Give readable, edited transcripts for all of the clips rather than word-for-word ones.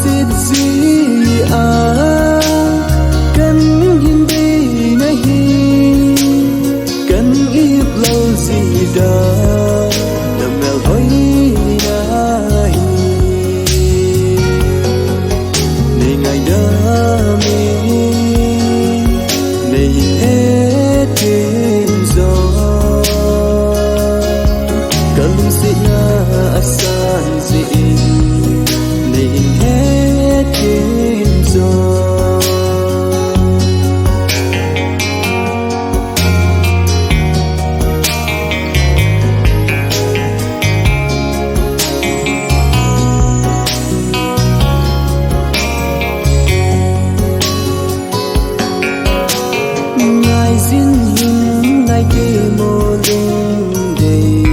xịt gì cần hin đi nahi cần ít lâu gì đó nằm mèo hối nahi này ngày đó mình này hết thêm gió cần xịt na asan gì này hết thêm gió xin hình ngày kia mô linh đầy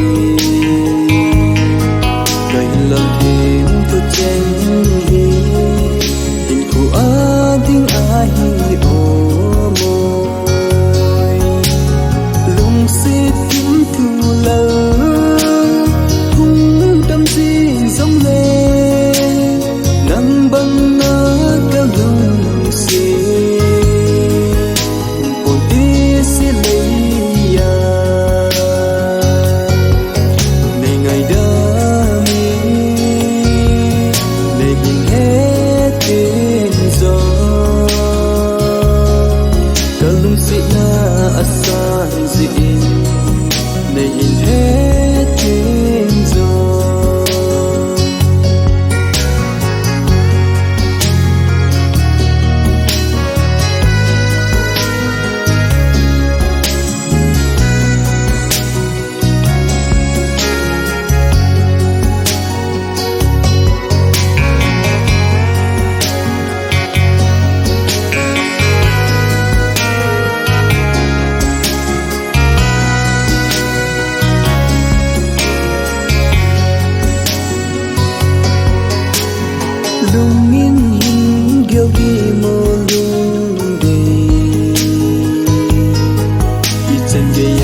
đời lòng thêm tôi tranh hình của tiếng ai ô môi lung xếp kiếm thu lỡ cũng tâm gì giống lên nắng băng nó cao lung xếp asan gì này hết thêm gió lung in hin gel gi mo lung de i chân ge